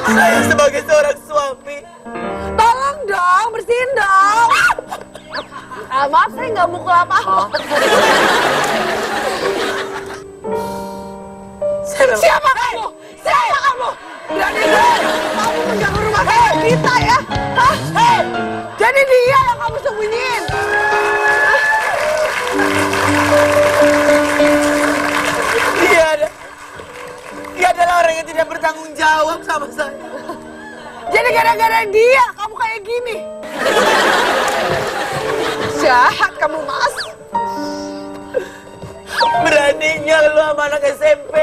Saya sebagai seorang suami. Tolong dong, bersihin dong. Maaf, saya nggak mukul apa-apa. Siapa kamu? Siapa kamu? Berani kamu mengganggu rumah kita ya? Hah? Jadi dia yang kamu sembunyiin? Dia adalah orang yang tidak bertanggung jawab sama saya. Jadi gara-gara dia kamu kayak gini? Jahat kamu, Mas. Beraninya lu sama anak SMP.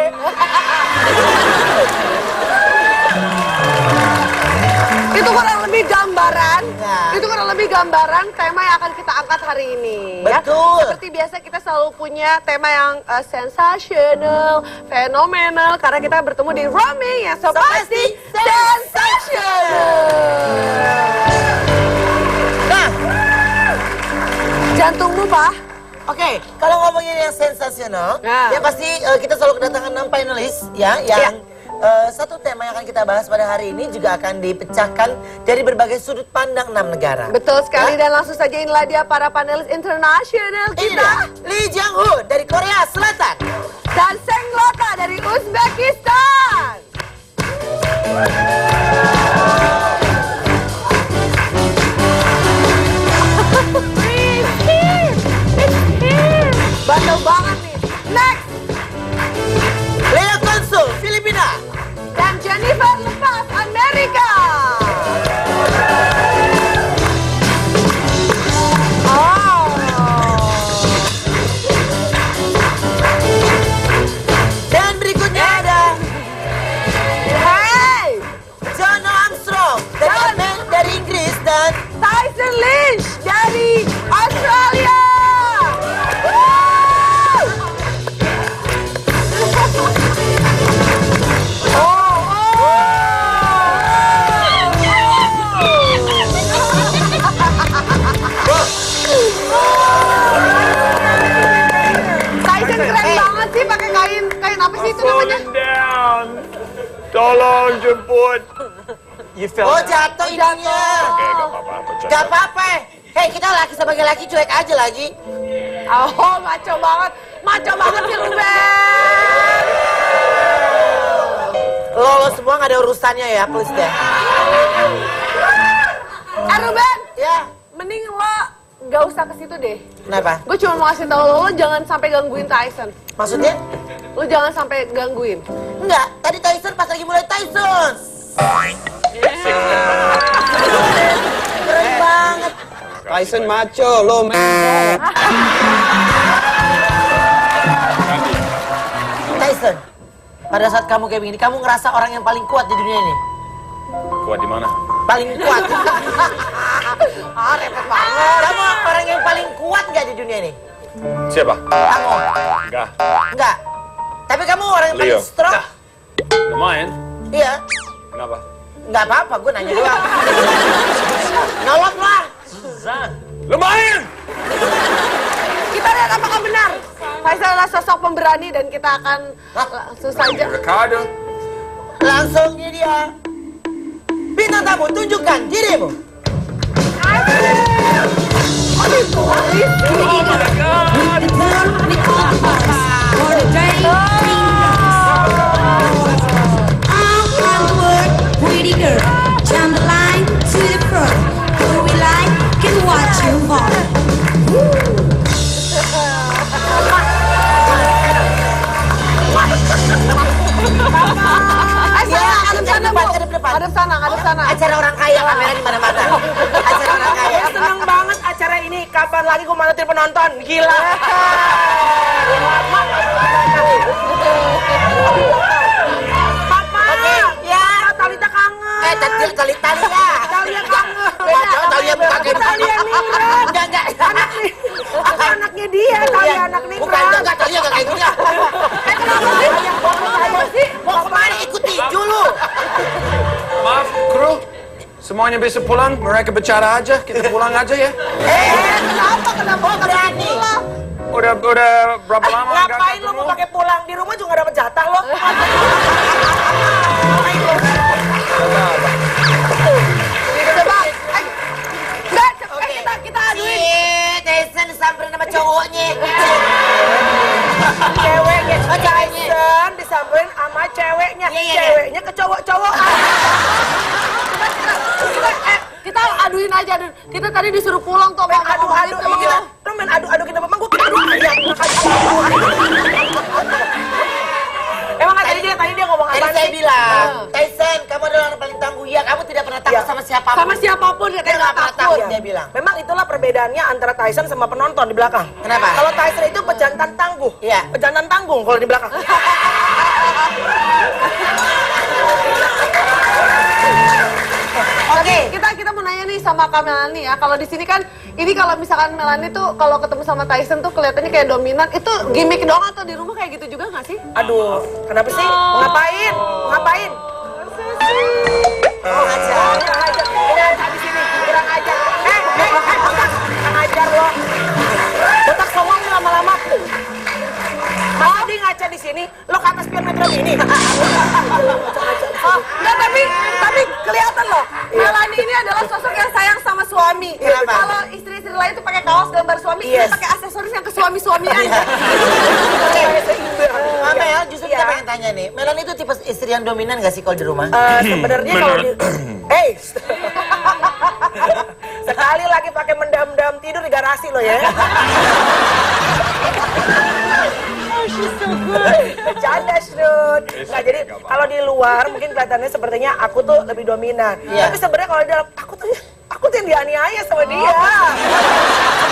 Itu kurang lebih gambaran. Nah. Itu kurang lebih gambaran tema yang akan kita angkat hari ini. Betul. Ya? Seperti biasa kita selalu punya tema yang sensational, fenomenal. Karena kita bertemu di Roaming yang so pasti sensational. Nah, Jantungmu, Pak. oke, kalau ngomongin yang sensasional, Nah. ya pasti kita selalu kedatangan 6 panelis ya, yang satu tema yang akan kita bahas pada hari ini juga akan dipecahkan dari berbagai sudut pandang 6 negara. Betul sekali, Ya? dan langsung saja inilah dia para panelis internasional Ini kita. dia, Lee Jang Ho dari Korea Selatan. Dan Senglota dari Uzbekistan. Bandel banget nih. Next. Lea Konsul, Filipina. Dan Jennifer Lepas, Amerika. Oh. Dan berikutnya ada Hey. John Armstrong dari Inggris dan Tyson Lynch dari Australia. Tyson keren banget sih, pakai kain apa sih itu namanya? Falling down. Tolong jemput. oh jatuh ininya. Oke, gak apa-apa. Bercanda. Gak apa-apa. Hei, kita laki sebagai laki cuek aja lagi. Oh, maco banget sih Ruben. Lo semua gak ada urusannya ya, please deh. Ruben, Ya, mending lo gak usah ke situ deh. kenapa? Gue cuma mau kasih tau lo jangan sampai gangguin Tyson. Maksudnya? Lo jangan sampai gangguin. Enggak, tadi Tyson pas lagi mulai Tyson. Keren banget. Tyson macho, lo Tyson, pada saat kamu kayak begini, kamu ngerasa orang yang paling kuat di dunia ini? Kuat di mana? Paling kuat. Repot banget. Kamu orang yang paling kuat gak di dunia ini? Siapa? Kamu? Enggak. Enggak. Tapi kamu orang yang paling Leo. strong? Lumayan. Iya. Kenapa? Enggak apa-apa, gue nanya doang. Nolot lah. Lumayan! Kita lihat apakah benar. Tyson adalah sosok pemberani dan kita akan langsung saja. Ricardo. Langsung ini dia. Bintang tamu, tunjukkan dirimu. Pretty girl, jump the line to the front. Who we like can watch you fall. Hadap sana. Acara orang kaya, kamera di mana-mana. Acara orang kaya. Seneng banget acara ini. Kapan lagi gue manatin penonton? Gila. Papa. Oke, ya. Talita kangen. Talia Talia kangen. Talia bukan kayak Talia Ningrat. Enggak. Anaknya dia. Talia anak Ningrat. Bukan, enggak. Talia enggak kayak gini. Kenapa sih? Mau kemana ikut tinju lu? Maaf, kru. Semuanya bisa pulang, mereka bicara aja, kita pulang aja ya. Kenapa berani? Udah berapa lama nggak Ngapain lu ketemu? mau pakai pulang? Di rumah juga dapat jatah lo. Coba, enggak, kita aduin. Tyson disamperin sama cowoknya. Ceweknya Oh, ceweknya. Tyson disamperin sama ceweknya. Iya. Ceweknya ke cowok-cowok. Kita aduin aja. Kita tadi disuruh pulang tuh. Main adu-adu emang kita. Lu main adu-adu kita memang gua adu ayam. Emang tadi dia ngomong Tadi apa saya sih? bilang, Tyson, kamu adalah orang paling tangguh. Ya, kamu tidak pernah takut Ya. sama siapapun. Sama siapapun dia Dia nggak nggak pernah takut. takut, Iya. dia bilang. Memang itulah perbedaannya antara Tyson sama penonton di belakang. Kenapa? Kalau Tyson itu pejantan tangguh. Iya. Pejantan tanggung kalau di belakang. Oke, kita mau nanya nih sama Kak Melani ya. Kalau di sini kan, ini kalau misalkan Melani tuh kalau ketemu sama Tyson tuh kelihatannya kayak dominan. Itu gimmick doang atau di rumah kayak gitu juga nggak sih? Aduh, kenapa sih? Ngapain? Ngapain? Oh, aja. Kurang ajar. Kurang ajar di sini. Kurang ajar. Botak. Kurang ajar lo. Botak songong lama-lama. Masa dia ngaca di sini? Lo ke atas pion metro ini. Oh, enggak, tapi kelihatan loh. Melani ini adalah sosok yang sayang sama suami. Kenapa? Kalau istri-istri lain tuh pakai kaos gambar suami, Yes. dia pakai aksesoris yang ke suami-suamian. Mel, justru kita Iya. pengen tanya nih. Melani itu tipe istri yang dominan gak sih kalau di rumah? Sebenarnya kalau di sekali lagi pakai mendam-dam tidur di garasi lo ya. Bercanda, Shrud. Nah, jadi kalau di luar mungkin kelihatannya sepertinya aku tuh lebih dominan. Iya. Tapi sebenarnya kalau di dalam aku tuh yang dianiaya sama dia.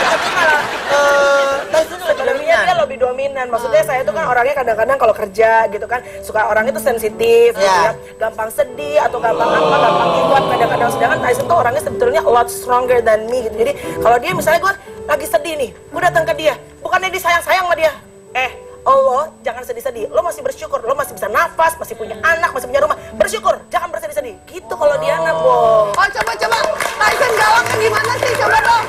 Tapi malah Tyson lebih Sebenarnya dominan. dia lebih dominan. Maksudnya saya tuh kan orangnya kadang-kadang kalau kerja gitu kan suka orangnya tuh sensitif, gitu Iya. ya. Gampang sedih atau gampang apa, gampang kuat kadang-kadang. Sedangkan Tyson tuh orangnya sebetulnya a lot stronger than me gitu. Jadi kalau dia misalnya gue lagi sedih nih, gue datang ke dia, bukannya disayang-sayang sama dia. Allah, jangan sedih-sedih. Lo masih bersyukur, lo masih bisa nafas, masih punya anak, masih punya rumah. Bersyukur, jangan bersedih-sedih. Gitu kalau Diana, Bo. Oh, coba. Tyson galaknya gimana sih? Coba dong.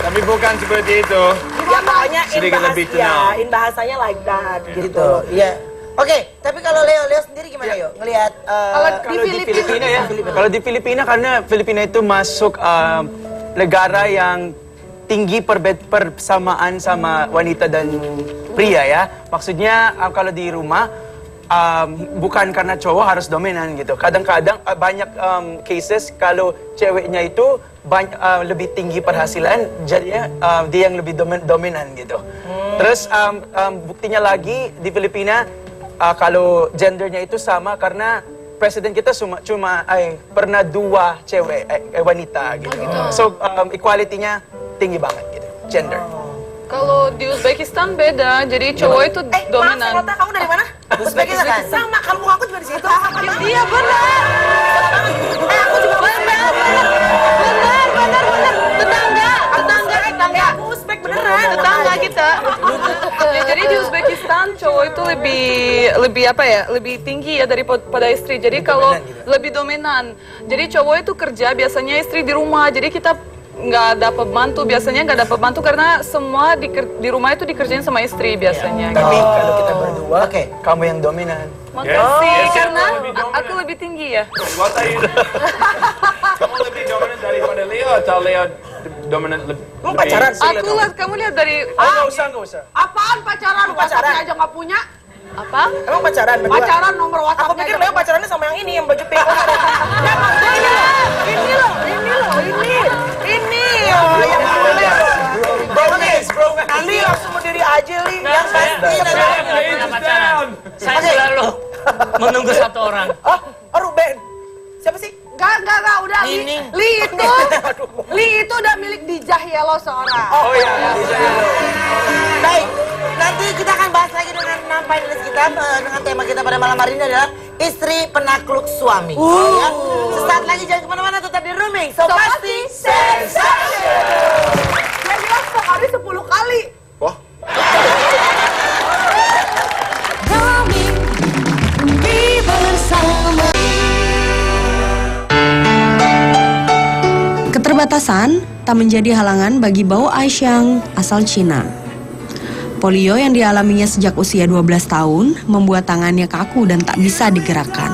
Tapi bukan seperti itu. Ya makanya Sedikit lebih tenang. in bahasanya like that gitu. Gitu, iya. Oke, tapi kalau Leo sendiri gimana yuk? Ngelihat Kalau di Kalau di Filipina Filipina ya, kalau di Filipina karena Filipina itu masuk negara yang tinggi persamaan sama wanita dan pria ya. Maksudnya kalau di rumah bukan karena cowok harus dominan gitu. Kadang-kadang banyak cases kalau ceweknya itu lebih tinggi penghasilan, jadinya dia yang lebih dominan gitu. Terus buktinya lagi di Filipina kalau gendernya itu sama karena presiden kita cuma pernah 2 cewek wanita gitu. So equality-nya tinggi banget gitu, gender. Kalau di Uzbekistan beda, jadi cowok itu Maaf, dominan. Senota, kamu dari mana? Uzbekistan. Sama, kampung aku juga di situ. Sama banget. Iya benar. Aku juga Benar. Tetangga. Aku Uzbek beneran. Tetangga kita. Ya, jadi di Uzbekistan cowok itu lebih apa ya, lebih tinggi ya daripada istri. Jadi kalau lebih dominan. Jadi cowok itu kerja, biasanya istri di rumah. Jadi kita nggak dapat bantu, biasanya nggak dapat bantu karena semua di rumah itu dikerjain sama istri biasanya. Tapi kalau kita berdua, Oke. kamu yang dominan. Makasih, Yes, karena lebih dominan. aku lebih tinggi ya. What are you? Kamu lebih dominan daripada Leo atau Leo dominan lebih? Kamu pacaran sih? Kamu lihat dari Nggak usah. Apaan pacaran? Pacaran. WhatsApp-nya aja nggak punya. apa? Emang pacaran berdua? Pacaran nomor Aku WhatsApp-nya pikir aja. Leo pacarannya sama yang ini, yang baju pink. Ini loh. Li langsung berdiri aja, Li. Yang pasti. Saya selalu menunggu satu orang. Oh, Ruben. Siapa sih? Enggak, udah. Li itu udah milik Dijah Yellow seorang. Oh iya. Baik, nanti kita akan bahas lagi dengan 6 panelis kita dengan tema kita pada malam hari ini adalah istri penakluk suami. Ya. Sesaat lagi jangan kemana-mana, tetap di Rooming. So pasti sensation. Dia bilang sehari 10 kali. Roaming, be bersama. Keterbatasan tak menjadi halangan bagi Bao Aishang asal Cina. polio yang dialaminya sejak usia 12 tahun membuat tangannya kaku dan tak bisa digerakkan.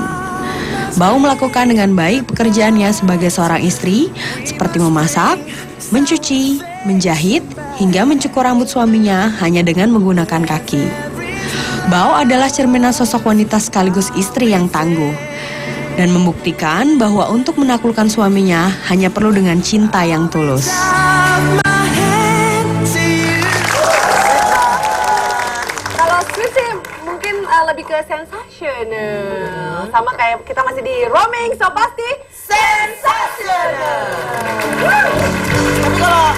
Bao melakukan dengan baik pekerjaannya sebagai seorang istri, seperti memasak, mencuci, menjahit, hingga mencukur rambut suaminya hanya dengan menggunakan kaki. Bao adalah cerminan sosok wanita sekaligus istri yang tangguh, dan membuktikan bahwa untuk menaklukkan suaminya hanya perlu dengan cinta yang tulus. Kalau Sweet sih mungkin lebih ke sensational. Sama kayak kita masih di roaming, so pasti sensational. Tapi kalau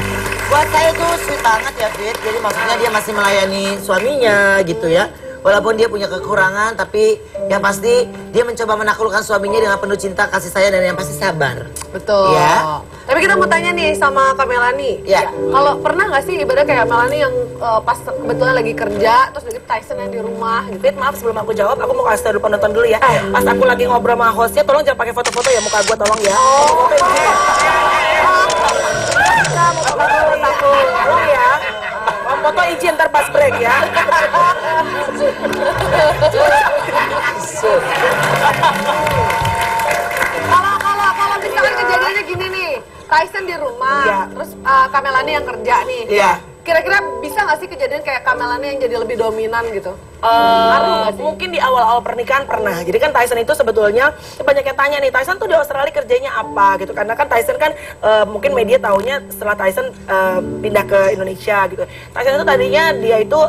buat saya tuh sweet banget ya Fit. Jadi maksudnya dia masih melayani suaminya gitu ya. Walaupun dia punya kekurangan, tapi yang pasti dia mencoba menaklukkan suaminya dengan penuh cinta, kasih sayang, dan yang pasti sabar. Betul. Ya. Tapi kita mau tanya nih sama Kak Melani. Ya. Kalau pernah nggak sih ibadah kayak Melani yang pas kebetulan lagi kerja, terus lagi Tyson yang di rumah gitu. Fit, maaf sebelum aku jawab, aku mau kasih tahu dulu penonton dulu ya. Pas aku lagi ngobrol sama hostnya, tolong jangan pakai foto-foto ya muka gue, tolong ya. Tolong ya. Foto izin ntar pas break ya. Kalau misalkan kejadiannya gini nih, Tyson di rumah, Iya. terus Kak Melani yang kerja nih. Iya. Kira-kira bisa nggak sih kejadian kayak Kak Melani yang jadi lebih dominan gitu? Ngaruh nggak sih? Mungkin di awal-awal pernikahan pernah. Jadi kan Tyson itu sebetulnya banyak yang tanya nih, Tyson tuh di Australia kerjanya apa gitu. Karena kan Tyson kan mungkin media taunya setelah Tyson pindah ke Indonesia gitu. Tyson itu tadinya dia itu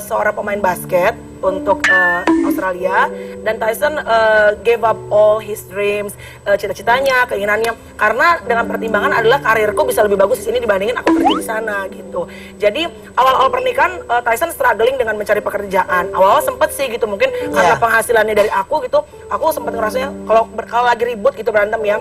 seorang pemain basket untuk Australia, dan Tyson gave up all his dreams, cita-citanya, keinginannya, karena dengan pertimbangan adalah karirku bisa lebih bagus di sini dibandingin aku kerja di sana gitu. Jadi awal-awal pernikahan Tyson struggling dengan mencari pekerjaan. Awal-awal sempet sih gitu, mungkin karena penghasilannya dari aku gitu, aku sempet ngerasanya kalau lagi ribut gitu berantem ya,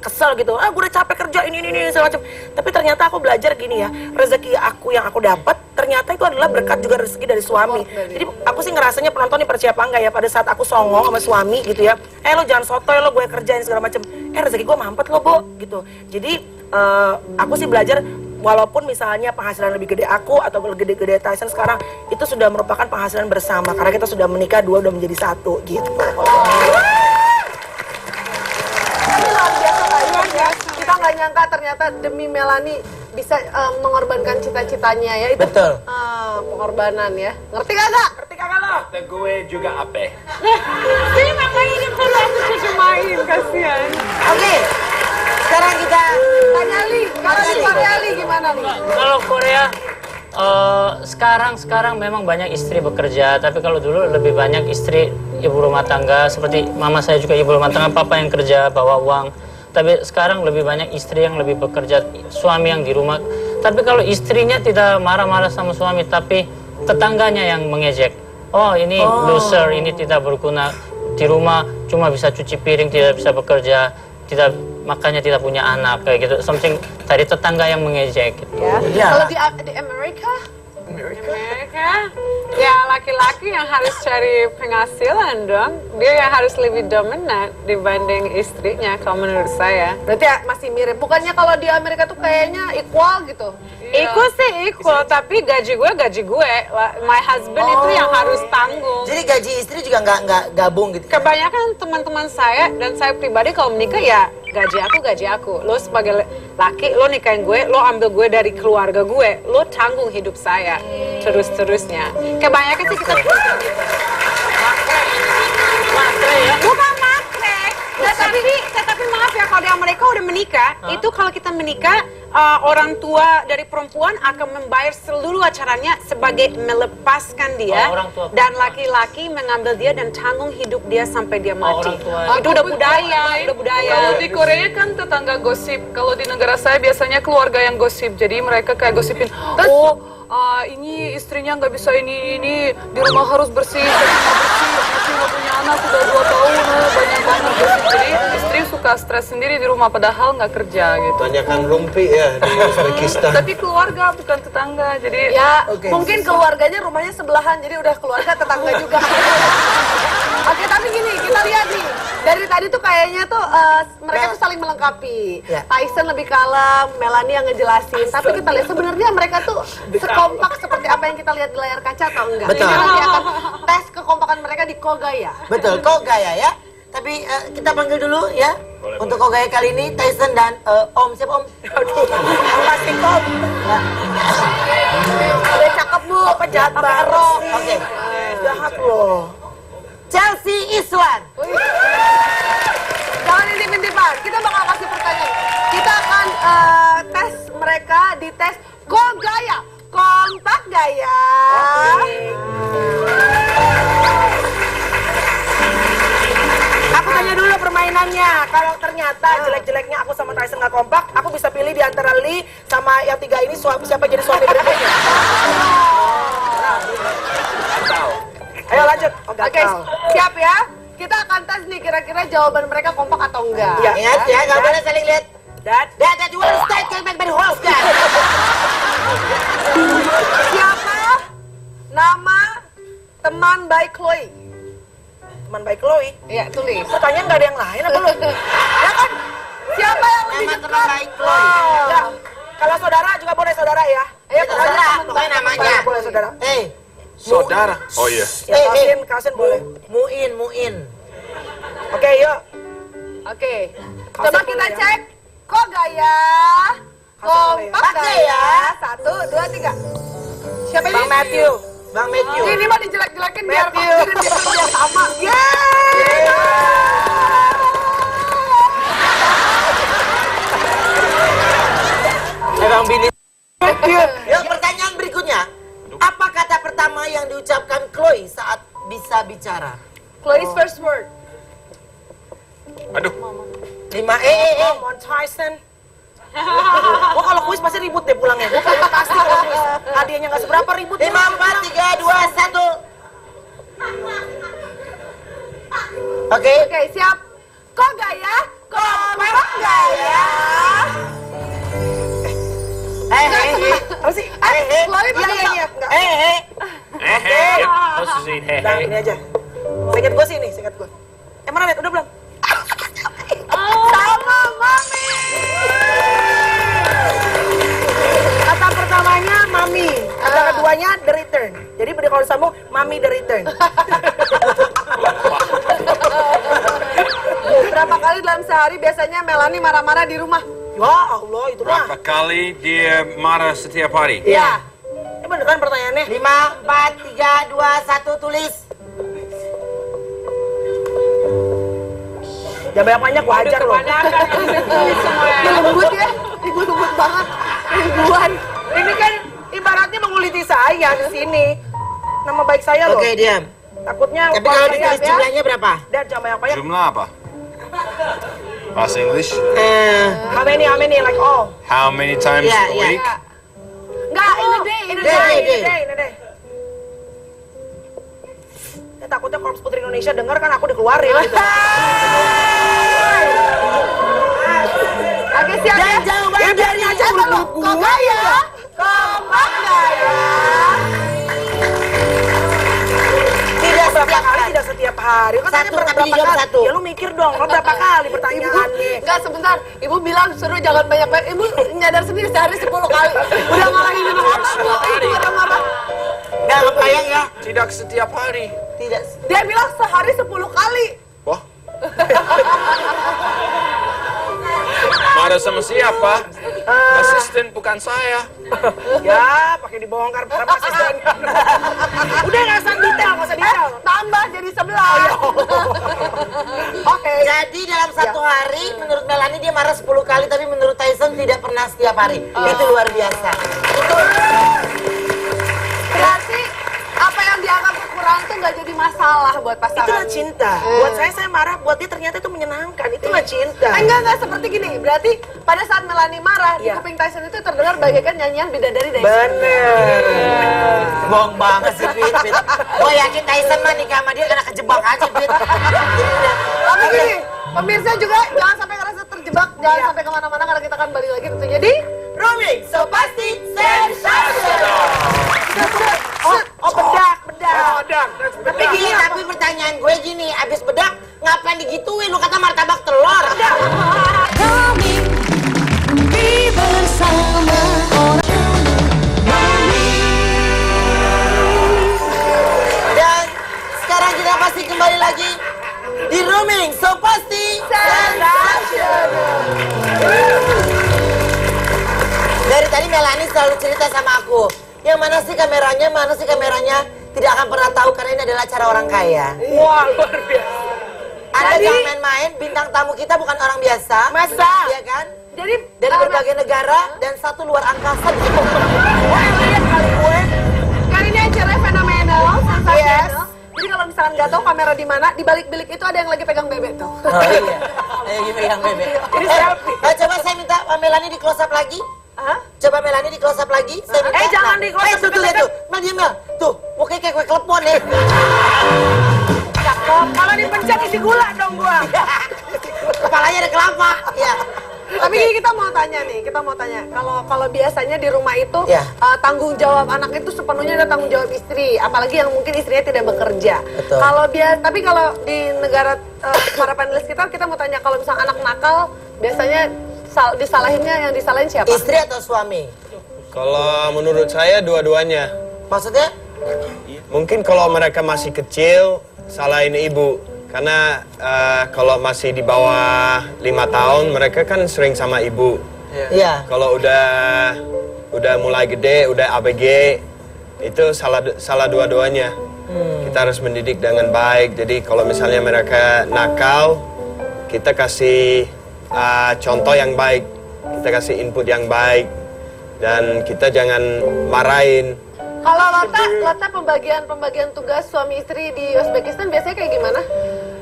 kesel gitu, gue udah capek kerja ini segala macam. Tapi ternyata aku belajar gini ya, rezeki aku yang aku dapat ternyata itu adalah berkat juga rezeki dari suami. Jadi aku sih ngerasanya, penonton nih percaya apa enggak ya, pada saat aku songong sama suami gitu ya, lo jangan sotoy lo, gue kerjain segala macam, rezeki gue mampet lo Bo gitu. Jadi aku sih belajar, walaupun misalnya penghasilan lebih gede aku atau gede-gede Tyson sekarang, itu sudah merupakan penghasilan bersama karena kita sudah menikah, dua udah menjadi satu gitu. Kita nggak nyangka ternyata demi Melani bisa mengorbankan cita-citanya ya itu. Betul. Pengorbanan ya. Ngerti kagak? Ngerti kagak lo? Kata gue juga apa? Sih makanya ini perlu aku terjemahin, kasihan. Oke. Sekarang kita Tanya Li, kalau di Korea Li gimana nih? Kalau Korea sekarang memang banyak istri bekerja, tapi kalau dulu lebih banyak istri ibu rumah tangga, seperti mama saya juga ibu rumah tangga, papa yang kerja bawa uang. Tapi sekarang lebih banyak istri yang lebih bekerja, suami yang di rumah. Tapi kalau istrinya tidak marah-marah sama suami, tapi tetangganya yang mengejek. Oh ini loser, ini tidak berguna, di rumah cuma bisa cuci piring, tidak bisa bekerja, makanya tidak punya anak, kayak gitu. Something dari tetangga yang mengejek gitu. Ya. Kalau di Amerika, ya laki-laki yang harus cari penghasilan dong. Dia yang harus lebih dominan dibanding istrinya kalau menurut saya. Berarti ya masih mirip. Bukannya kalau di Amerika tuh kayaknya equal gitu? Equal sih equal, tapi gaji gue. My husband itu yang harus tanggung. jadi gaji istri juga nggak gabung gitu. Kebanyakan teman-teman saya dan saya pribadi kalau menikah ya gaji aku. Lo sebagai laki, lo nikahin gue, lo ambil gue dari keluarga gue, lo tanggung hidup saya terus-terusnya. Kebanyakan sih kita Matre ya. bukan matre. Tetapi maaf ya, kalau di Amerika udah menikah, itu kalau kita menikah, orang tua dari perempuan akan membayar seluruh acaranya sebagai melepaskan dia, orang tua dan laki-laki mengambil dia dan tanggung hidup dia sampai dia mati. orang tua. Itu udah budaya. Kalau di Korea kan tetangga gosip. Kalau di negara saya biasanya keluarga yang gosip. Jadi mereka kayak gosipin, ini istrinya nggak bisa ini di rumah harus bersih, masih nggak punya anak sudah 2 tahun, banyak banget gosip. Jadi istri suka stres sendiri di rumah padahal nggak kerja gitu. Tanyakan rumpi ya di Uzbekistan. Tapi keluarga bukan tetangga, jadi Ya, mungkin keluarganya rumahnya sebelahan, jadi udah keluarga tetangga juga. Oke, tapi gini, kita lihat nih. Dari tadi tuh kayaknya tuh mereka tuh saling melengkapi. Ya. Tyson lebih kalem, Melanie yang ngejelasin. Tapi kita lihat sebenarnya mereka tuh sekompak seperti apa yang kita lihat di layar kaca atau enggak? Betul. Ini nanti akan tes kekompakan mereka di Kogaya. Betul, Kogaya ya. Tapi kita panggil dulu ya. Untuk Kogaya kali ini Tyson dan Om. Siapa Om? Om pasti Kom. Udah cakep Bu, Jahat banget. Oke. Jahat loh. Chelsea Iswan. Jangan intip-intipan, kita bakal kasih pertanyaan. Kita akan tes mereka di tes Kogaya. Kompak gaya. Aku tanya dulu permainannya. Kalau ternyata jelek-jeleknya aku sama Tyson nggak kompak, aku bisa pilih di antara Lee sama yang tiga ini siapa jadi suami berikutnya. Ayo lanjut. Oke, siap ya? Kita akan tes nih kira-kira jawaban mereka kompak atau enggak. Iya. Ingat ya, nggak boleh saling lihat. Dad, That you will stay came back by the host kan? Siapa nama teman baik Chloe? teman baik Chloe. Iya, tulis. Pertanyaan nggak ada yang lain apa lu? Ya kan? Siapa yang lebih Nama dekat? teman baik Chloe. Enggak. Kalau saudara juga boleh saudara ya. Ayo, Saudara, pokoknya namanya. Boleh saudara. Saudara. Oh iya. Ya, Kasin boleh. Muin. Oke, yuk. Oke. Kasih Coba boleh kita ya. cek. Kok gaya? Kompak gaya? 1, 2, 3. Siapa ini? Bang Matthew. Bang Matthew. Ini mah dijelek-jelekin biar Matthew. biar sama. Bang Bini. Yuk, pertanyaan berikutnya. Apa kata pertama yang diucapkan Chloe saat bisa bicara? Chloe's first word. Aduh. 5 Come on, Tyson. Gua kalau kuis pasti ribut deh pulangnya. Gua pasti kalau kuis. Hadiahnya nggak seberapa ribut. 5, 4, 3, 2, 1. Oke. Oke, siap. Kok gaya? Kompak gaya? Apa sih? Chloe pakai Iya. Enggak. Oke. Harus sih Nah, ini aja. Singkat gua sih nih, singkat gua. Mana Net? Udah belum? sama Mami. Kata pertamanya Mami, kata keduanya The Return. Jadi kalau disambung Mami The Return. Berapa kali dalam sehari biasanya Melanie marah-marah di rumah? Ya Allah, itu mah. Berapa kali dia marah setiap hari? Iya. Ini bener kan pertanyaannya? 5, 4, 3, 2, 1, tulis. Jangan banyak-banyak, gua hajar loh. Dia lembut ya, ibu lembut banget. Ribuan. Ini kan ibaratnya menguliti saya di sini. Nama baik saya loh. Oke, diam. Takutnya Tapi kalau ditulis jumlahnya berapa? Dan jangan banyak-banyak. Jumlah apa? Bahasa English? How many, like all? How many times Yeah, a yeah. week? Enggak, in a day. In a day. Ya, takutnya Korps Putri Indonesia denger kan aku dikeluarin gitu. Oke, siap ya. Dan jawabannya dari aja Kok gaya? Kompak gaya? Tidak setiap hari. Kan Satu, tanya tapi berapa dijawab kali? satu. Ya lu mikir dong, lo berapa kali pertanyaannya? Enggak, sebentar. Ibu bilang suruh jangan banyak-banyak. Ibu nyadar sendiri sehari 10 kali. Udah marahin minum apa? Ibu marah-marah. Nggak kebayang ya? Tidak setiap hari. Tidak. Dia bilang sehari 10 kali. Wah. Marah sama siapa? Asisten bukan saya. Ya, pakai dibongkar sama asisten. Udah nggak usah detail. Tambah jadi 11. Oke. Jadi dalam satu hari, menurut Melanie dia marah 10 kali, tapi menurut Tyson tidak pernah setiap hari. Itu luar biasa. Itu Berarti apa yang dianggap kekurangan tuh nggak jadi masalah buat pasangan. Itulah cinta. Buat saya marah, buat dia ternyata itu menyenangkan. Itulah cinta. Enggak seperti gini. Berarti pada saat Melanie marah, di kuping Tyson itu terdengar bagaikan nyanyian bidadari dari Bener. bohong banget sih, Fit. Gue yakin Tyson mah nikah sama dia karena kejebak aja, Fit. Tapi gini, pemirsa juga jangan sampai ngerasa terjebak, jangan sampai kemana-mana karena kita akan balik lagi tentunya di Rooming, so pasti sensational. Oh, bedak. Tapi gini, tapi pertanyaan gue gini, abis bedak Ngapain digituin? Lu kata martabak telur. Kami bersama orang. Dan sekarang kita pasti kembali lagi di Rooming, so pasti sensational. Dari tadi Melanie selalu cerita sama aku, yang mana sih kameranya, tidak akan pernah tahu karena ini adalah acara orang kaya. Wah, luar biasa. Anda jangan main-main, bintang tamu kita bukan orang biasa. Masa? Iya kan? Jadi Dari berbagai negara dan satu luar angkasa gitu. Wah, lihat kali gue. Kali ini acaranya fenomenal, sensasional. Yes. Jadi kalau misalkan nggak tahu kamera di mana, di balik bilik itu ada yang lagi pegang bebek tuh. Oh iya. Ayo gini pegang bebek. Ini selfie. Coba saya minta Melanie di close up lagi. Hah? Coba Melanie di close up lagi. Saya minta. jangan di close up, Tuh, tuh, lihat tuh. Mel, dia Mel. Tuh, mukanya kayak kue klepon nih. Cakep. Kalau dipencet isi gula dong gua. Kepalanya ada kelapa. Iya. Tapi kita mau tanya nih, kalau biasanya di rumah itu Ya. tanggung jawab anak itu sepenuhnya ada tanggung jawab istri, apalagi yang mungkin istrinya tidak bekerja. Betul. Tapi kalau di negara para panelis kita mau tanya kalau misalnya anak nakal biasanya yang disalahin siapa? Istri atau suami? Kalau menurut saya dua-duanya. Maksudnya? Mungkin kalau mereka masih kecil, salahin ibu. Karena kalau masih di bawah 5 tahun, mereka kan sering sama ibu. Iya. Kalau udah mulai gede, udah ABG, itu salah dua-duanya. Kita harus mendidik dengan baik. Jadi kalau misalnya mereka nakal, kita kasih contoh yang baik, kita kasih input yang baik, dan kita jangan marahin. Kalau Lota pembagian tugas suami istri di Uzbekistan biasanya kayak gimana?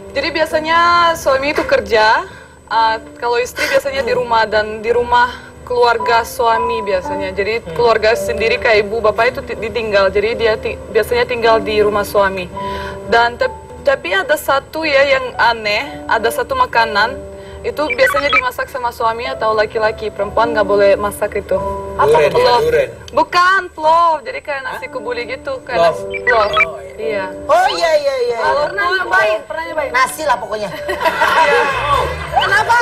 Jadi biasanya suami itu kerja, kalau istri biasanya di rumah, dan di rumah keluarga suami biasanya. Jadi keluarga sendiri kayak ibu bapak itu ditinggal, jadi dia biasanya tinggal di rumah suami. Dan tapi ada satu ya yang aneh, ada satu makanan itu biasanya dimasak sama suami atau laki-laki, perempuan nggak boleh masak itu. Duren, Plov. duren. Bukan plov, jadi kayak nasi kebuli gitu, kayak nasi plov. Iya. Oh iya. Pernah nyobain? Nasi lah pokoknya. Kenapa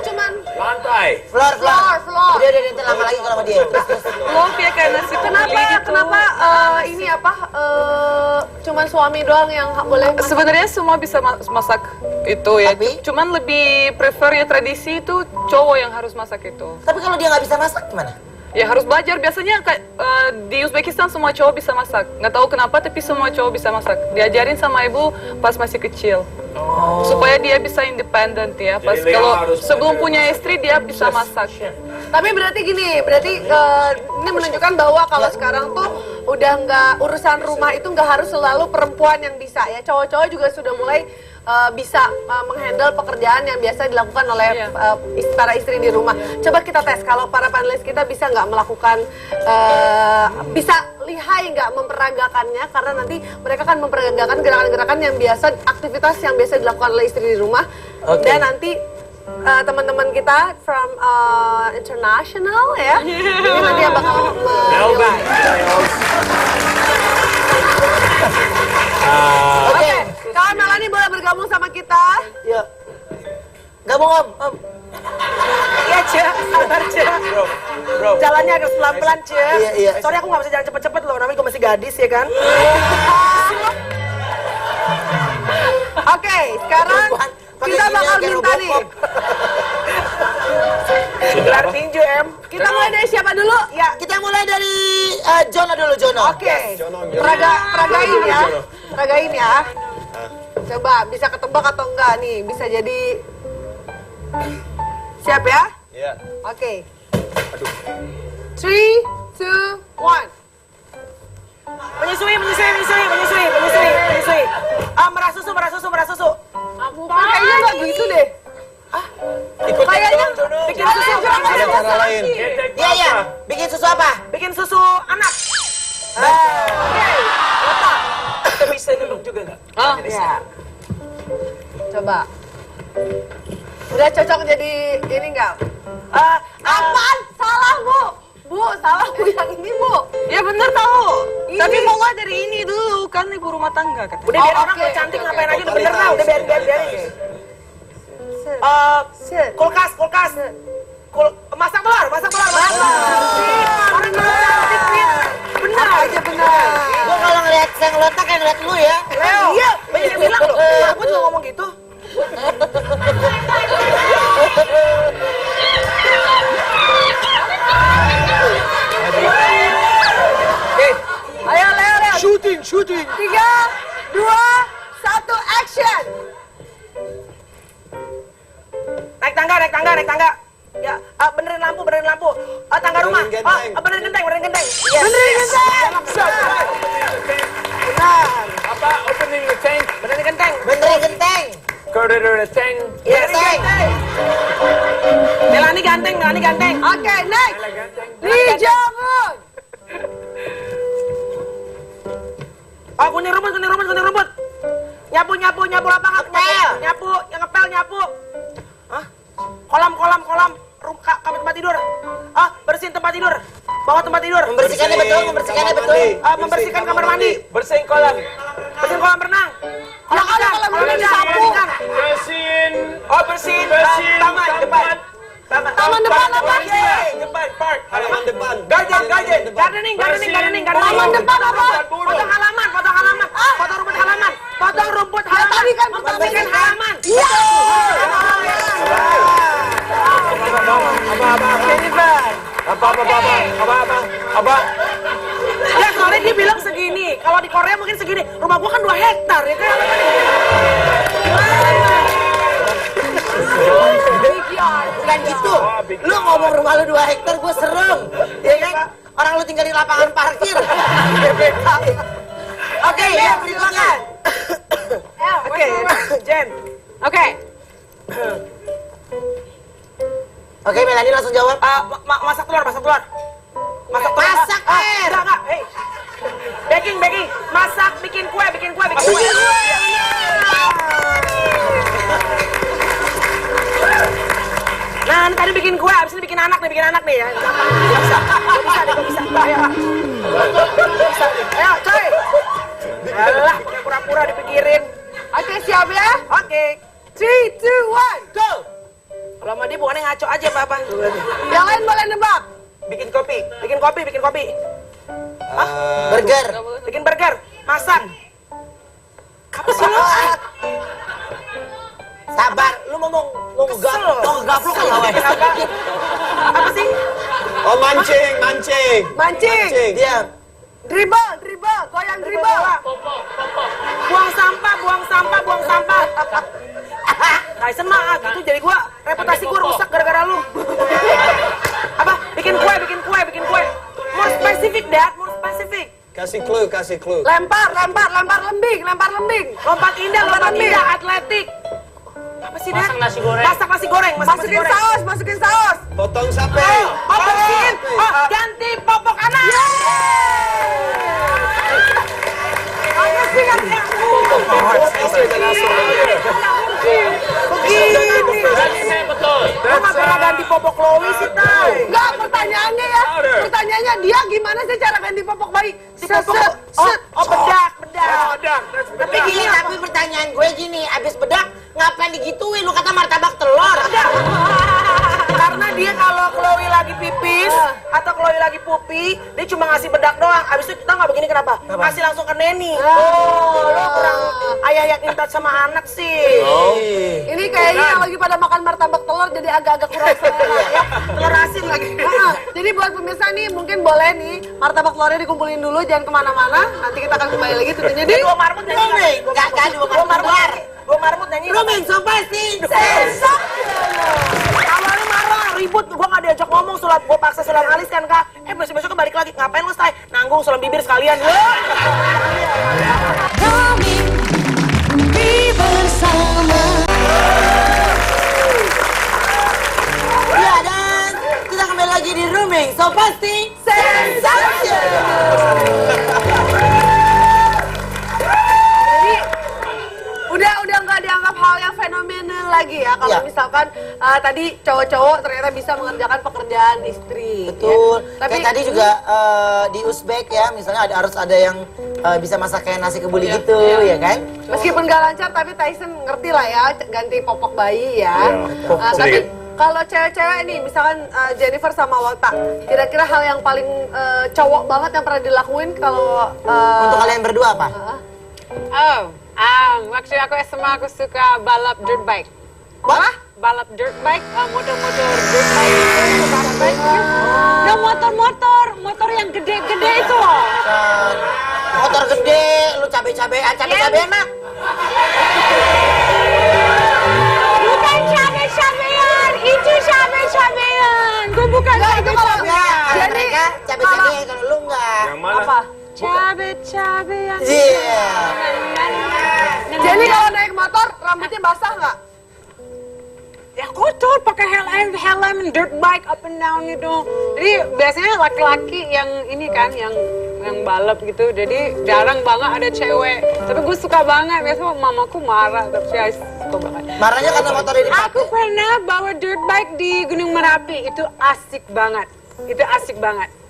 cuman Lantai. Floor. Floor. Udah nanti lama lagi kalau sama dia. Terus. Plov ya kayak nasi kebuli gitu. Kenapa ini cuman suami doang yang boleh masak? Sebenarnya semua bisa masak itu ya. Tapi? Cuman lebih prefer ya tradisi itu cowok yang harus masak itu. Tapi kalau dia nggak bisa masak gimana? Ya harus belajar. Biasanya di Uzbekistan semua cowok bisa masak. Nggak tahu kenapa tapi semua cowok bisa masak. Diajarin sama ibu pas masih kecil. Supaya dia bisa independen ya. Pas Jadi Leo kalau harus sebelum belajar punya istri dia bisa masak. Tapi berarti gini, ini menunjukkan bahwa kalau sekarang tuh udah nggak urusan rumah itu nggak harus selalu perempuan yang bisa ya. Cowok-cowok juga sudah mulai bisa menghandle pekerjaan yang biasa dilakukan oleh para istri di rumah. Coba kita tes kalau para panelis kita bisa nggak melakukan, bisa lihai nggak memperagakannya, karena nanti mereka akan memperagakan gerakan-gerakan yang biasa, aktivitas yang biasa dilakukan oleh istri di rumah. Oke. Dan nanti teman-teman kita from international ya, ini nanti yang bakal menilai. Oke, kawan Melanie boleh bergabung sama kita. Yuk. Gabung Om. Iya, Cia. Sabar, Cia. Bro. Jalannya harus pelan-pelan, Cia. Iya. Soalnya aku nggak bisa jalan cepet-cepet loh, namanya gue masih gadis ya kan. Oke, sekarang kita bakal minta nih. Gelar tinju, Em. Kita mulai dari siapa dulu? Ya, Kita mulai dari Jono dulu, Jono. Oke. Peragain ya. Coba bisa ketebak atau enggak nih? Bisa jadi. Siap ya? Iya. Oke. 3, 2, 1. menyusui. Merah susu. Kayaknya nggak gitu deh. Ikutin Kayaknya dong, Jono. Bikin susu. Ada cara lain. Iya. Bikin susu apa? Bikin susu anak. Oke. Letak. Kita bisa duduk juga nggak? Ya. Coba. Udah cocok jadi ini enggak? Apaan? Salah, Bu. Bu, salah Bu yang ini Bu. Ya bener tahu. Tapi mulai dari ini dulu kan ibu rumah tangga katanya. Udah biar orang kalau cantik ngapain aja udah bener lah, udah biarin. Kulkas. Masak telur. Orang kalau cantik Fit. Bener aja bener. Gua kalau ngeliat saya ngelotak kayak ngeliat lu ya. Iya, banyak yang bilang loh. Aku juga ngomong gitu. Ayo, Leo. Shooting. 3, 2, 1, action. Naik tangga. Ya, benerin lampu. Tangga rumah. Benerin genteng. Benerin genteng. Benar. Apa? Opening the tank. Benerin genteng. Corridor the tank. Iya, genteng. Melani ganteng. Oke, next. Lee Jong Un. Kuning rumput. Nyapu lapangan. Nyapu, yang ngepel. Hah? Kolam. Kamar tempat tidur. Bersihin tempat tidur. Bawa tempat tidur. Membersihkannya betul. Membersihkan kamar mandi. Bersihin kolam. Bersihin kolam renang. Kolam renang disapu. Bersihin. Taman depan. Taman depan apa? Depan park. Halaman depan. Gardening. Taman depan apa? Potong halaman. Potong rumput halaman. Tadi kan Membersihkan halaman. Iya. Apa? Ya soalnya dia bilang segini. Kalau di Korea mungkin segini. Rumah gua kan 2 hektar ya kan. Bukan gitu. Lu ngomong rumah lu 2 hektar, gue serem. Ya kan? Orang lu tinggal di lapangan parkir. Oke, yang berikutnya. Oke, Jen. Oke. Oke, Melani langsung jawab. Masak telur. Masak air. Enggak. Hey. Baking. Masak, bikin kue. Nah, ini tadi bikin kue, abis ini bikin anak nih ya. Bisa. Ayo, coy. Alah, pura-pura dipikirin. Oke, siap ya? Oke. 3, 2, 1, go. Kalau sama dia bukannya ngaco aja, Papa. Yang lain boleh nebak. Bikin kopi. Burger. Bikin burger. Masak. Apa sih lu? Sabar, lu mau ngegaplok kan lawan. Apa sih? Oh, mancing. Mancing. Diam. Dribble, goyang dribble. Buang sampah. Tyson mah gitu, jadi reputasi gua rusak gara-gara lu. Apa? Bikin kue. More specific, Dad. Kasih clue. Lempar lembing. Lompat indah, atletik. Apa sih, Dad? Masak nasi goreng. Masak nasi goreng. Masukin saus. Potong sapi. Bersihin. Ganti popok anak. Apa sih kan? Begini betul. Lu nggak pernah ganti popok Chloe sih, Tay. Enggak, pertanyaannya dia gimana sih cara ganti popok bayi? Set. Bedak. Tapi gini, tapi pertanyaan gue gini, abis bedak ngapain digituin? Lu kata martabak telur. Karena dia kalau Chloe lagi pipis atau Chloe lagi pupi, dia cuma ngasih bedak doang. Abis itu kita nggak begini kenapa? Ngasih langsung ke Neni. Lo kurang ayah yang intat sama anak sih. Ini kayaknya yang lagi pada makan martabak telur jadi agak-agak kurang selera ya. Telur asin lagi. Jadi buat pemirsa nih mungkin boleh nih martabak telurnya dikumpulin dulu, jangan kemana-mana. Nanti kita akan kembali lagi tentunya di Dua marmut nyanyi. Dua marmut nyanyi. Rooming, so pasti. Awalnya marah, ribut, gua gak diajak ngomong, gua paksa sulam alis kan, Kak. Besok-besoknya balik lagi, ngapain lu, Stay? Nanggung sulam bibir sekalian. Roaming, bersama. Ya, dan kita kembali lagi di Rooming, so pasti. Sensation. Jadi udah nggak dianggap hal yang fenomenal lagi ya kalau Iya. misalkan tadi cowok-cowok ternyata bisa mengerjakan pekerjaan istri. Betul. Ya. Tapi Kayak tadi juga di Uzbek ya, misalnya harus ada yang bisa masak kayak nasi kebuli gitu, ya kan? meskipun gak lancar tapi Tyson ngerti lah ya ganti popok bayi ya. Iya. Tapi Sedikit. kalau cewek-cewek nih, misalkan Jennifer sama Wota, kira-kira hal yang paling cowok banget yang pernah dilakuin kalau Untuk kalian berdua apa? waktu aku SMA aku suka balap dirt bike. Wah? Balap dirt bike, motor-motor dirt bike itu, balap bike. Yang motor yang gede-gede itu loh. Motor gede, lu cabe-cabean nak. Bukan cabe-cabean, itu cabe-cabean. Gue bukan cabe-cabean. Jadi mereka cabe-cabean kalau lu enggak. Yang mana? Apa? Cabe-cabean. Iya. Jadi kalau naik motor, rambutnya basah nggak? Ya kotor, pakai helm, dirt bike up and down gitu. Jadi biasanya laki-laki yang ini kan, yang balap gitu. Jadi jarang banget ada cewek. Tapi gue suka banget. Biasanya mamaku marah, tapi saya suka banget. Marahnya karena motor ini Aku pernah bawa dirt bike di Gunung Merapi. Itu asik banget.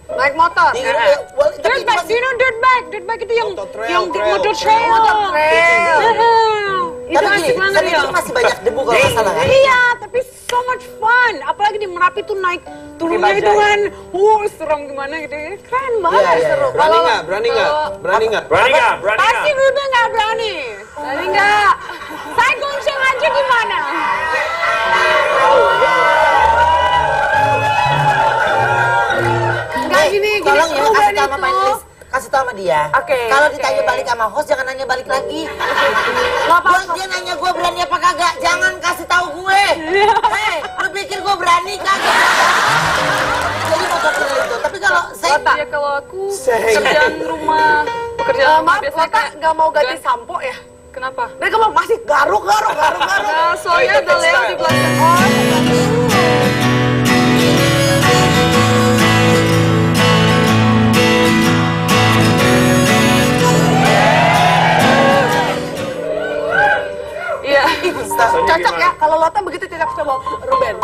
Naik motor. Di- Nah. well, tapi Dirt bike, itu you know dirt bike? Dirt bike itu yang Motor trail. motor trail. Itu Tapi asik gini, banget kan itu ya. kan masih banyak debu kalau nggak salah kan? Iya, tapi so much fun. Apalagi di Merapi tuh naik turunnya itu kan, serem gimana gitu. Keren banget, Iya, seru. Berani nggak? Berani nggak? Berani nggak? Berani nggak? Berani Pasti nggak? Ruben nggak berani. Berani nggak? Saya gonceng aja gimana? Nggak gini, Tolong ya, Ruben kasih tahu sama itu. panelis. Kasih tahu sama dia. Oke, Kalau oke. ditanya balik sama host, jangan nanya balik lagi. Dia nanya gue berani apa kagak, jangan kasih tahu gue. Hei, lu pikir gue berani kagak? Jadi motor trail itu. Tapi kalau saya Ya kalau aku pekerjaan rumah, pekerjaan rumah Maaf, biasanya Wata kayak nggak mau ganti sampo ya? Kenapa? Mereka mau masih garuk. Nah, soalnya ada Leo di belakang. Iya. Cocok ya, kalau Lota begitu cocok sama Ruben.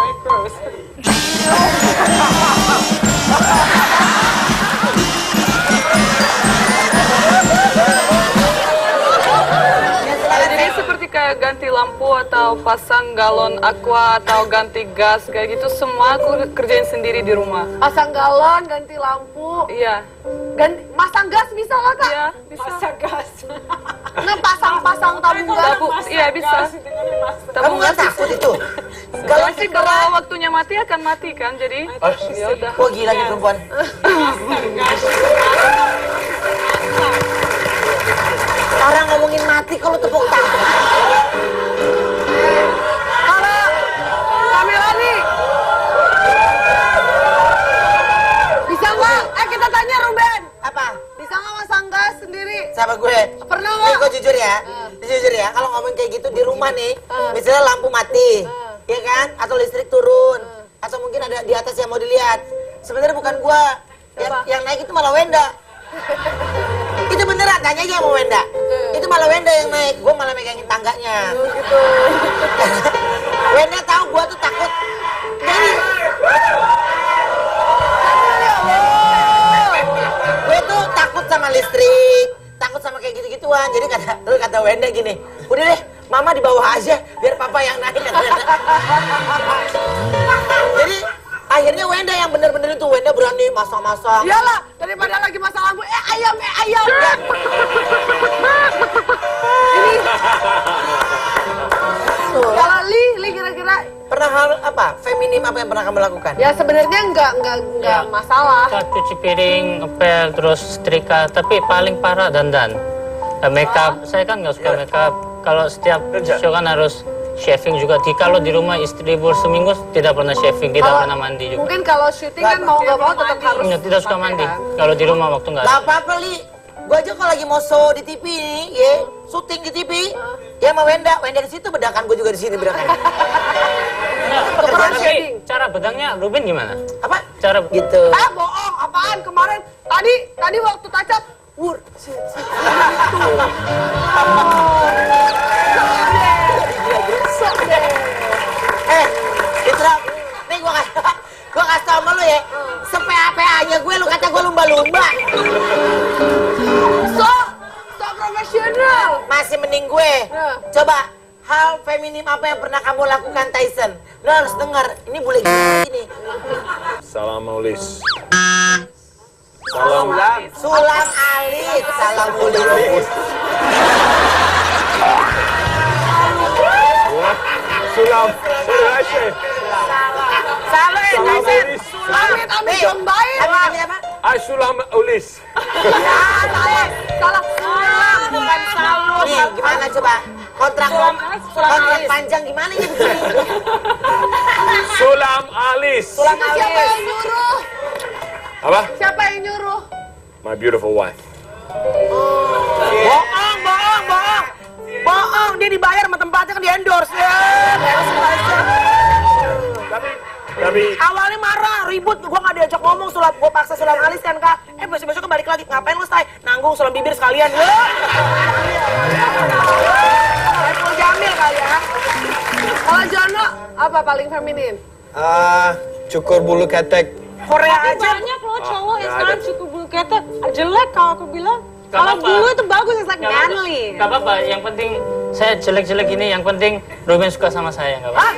Jadi seperti kayak ganti lampu atau pasang galon aqua atau ganti gas kayak gitu semua aku kerjain sendiri di rumah. Pasang galon, ganti lampu, Iya. masang gas bisa nggak Kak? Iya, bisa. Masang gas. Pasang tabung gas. Iya bisa. kamu nggak takut itu? Kalau sih kalau waktunya mati akan mati kan, jadi ya udah. Wah gila nih perempuan. Orang ngomongin mati kalau tepuk tangan. Kalau Kamila nih, bisa nggak? Kita tanya Ruben, Apa? bisa nggak masang gas sendiri? Siapa gue? Pernah Nih, nggak? gue jujur ya, kalau ngomong kayak gitu di rumah nih, misalnya lampu mati, ya kan? Atau listrik turun, atau mungkin ada di atas yang mau dilihat. Sebenarnya bukan gue, yang naik itu malah Wenda. Itu beneran, tanya aja sama Wenda. Itu malah Wenda yang naik, gue malah megangin tangganya. Gitu. Wenda tahu gue tuh takut. Jadi, gue tuh takut sama listrik, takut sama kayak gitu-gituan. Jadi kata Wenda gini, udah deh, mama di bawah aja, biar papa yang naik. Jadi akhirnya Wenda yang bener-bener itu, Wenda berani masang-masang. Iyalah, daripada lagi masang lampu, ayam. Ini. Kalau Li kira-kira Pernah hal apa? Feminim apa yang pernah kamu lakukan? ya sebenarnya nggak masalah. Cuci piring, ngepel, terus setrika, tapi paling parah dandan. Makeup, saya kan nggak suka makeup. Kalau setiap show kan harus shaving juga. Kalau di rumah istri libur seminggu tidak pernah shaving, tidak pernah mandi juga. Mungkin kalau syuting kan mau nggak mau tetap harus. Ya, tidak suka mandi. Kalau di rumah waktu nggak ada. Gak apa-apa, Li. Gue aja kalau lagi mau show di TV nih, ya, syuting di TV, ya sama Wenda di situ, bedakan gue juga di sini bedakan. Tapi cara bedangnya Ruben gimana? Apa? Cara Gitu. Bohong, apaan kemarin? Tadi waktu touch-up, Sok deh. Zumba. So profesional. Masih mending gue. Coba, hal feminim apa yang pernah kamu lakukan, Tyson? Lo harus dengar, ini boleh gini. Salam Ulis. Sulam alis. Salam ulis. Sulam. Sulam. Salam Tyson. Amit amit dong baik. Apa? Sulam Ulis. Salah. Sulam bukan salum. Nih, gimana coba? Kontrak panjang gimana ya begini? Sulam Alis. Siapa yang nyuruh? Apa? Siapa yang nyuruh? My beautiful wife. Bohong, dia dibayar sama tempatnya kan di endorse ya. Tapi Awalnya marah, ribut, gua gak diajak ngomong, gua paksa sulam alis kan kak. Besok-besok balik lagi, ngapain lu stay? Nanggung sulam bibir sekalian. Saiful Jamil kali ya. Kalau Jono apa paling feminin? Cukur bulu ketek. Korea Tapi aja. banyak loh cowok yang sekarang cukup bulu ketek jelek kalau aku bilang. Kalau dulu itu bagus, it's like manly. Gak apa-apa, yang penting saya jelek-jelek ini, yang penting Ruben suka sama saya, gak apa-apa.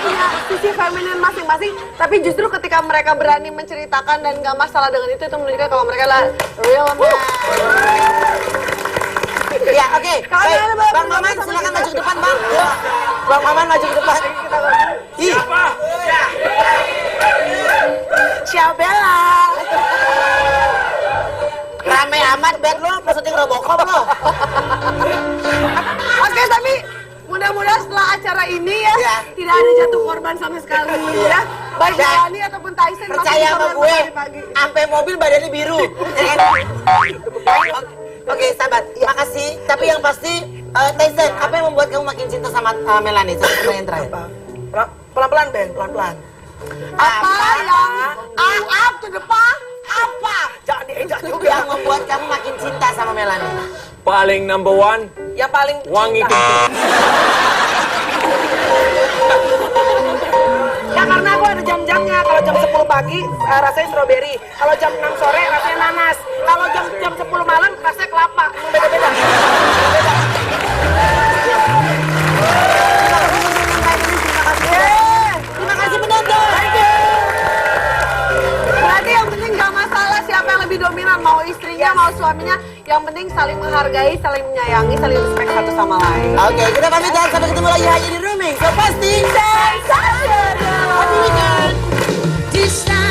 Punya sisi feminin masing-masing, tapi justru ketika mereka berani menceritakan dan gak masalah dengan itu menunjukkan kalau mereka adalah real man. Ya, oke. Baik, Bang Maman silakan maju ke depan, Bang. Bang Maman maju ke depan. Siapa? Ciabella. Rame amat band lo, syuting Robocop lo. Oke, tapi mudah-mudahan setelah acara ini ya, tidak ada jatuh korban sama sekali ya. Baik Melanie ataupun Tyson. Percaya sama gue, sampai mobil badannya biru. Oke, sahabat, makasih. Tapi yang pasti, Tyson, apa yang membuat kamu makin cinta sama Melanie? Satu pertanyaan terakhir. Pelan-pelan, Ben, pelan-pelan. Apa yang up to depan? Apa? Jangan diejak juga. Yang membuat kamu makin cinta sama Melanie? paling number one, Yang paling wangi cinta. kencing. Ya karena aku ada jam-jamnya. Kalau jam 10 pagi rasanya stroberi. Kalau jam 6 sore rasanya nanas. Kalau jam 10 malam rasanya kelapa. Beda-beda. Terima kasih penonton. Berarti yang penting gak masalah siapa yang lebih dominan, mau istrinya, mau suaminya. Yang penting saling menghargai, saling menyayangi, saling respect satu sama lain. Oke, kita pamit dan sampai ketemu lagi hanya di Rooming. So pasti sensational. Happy weekend. This time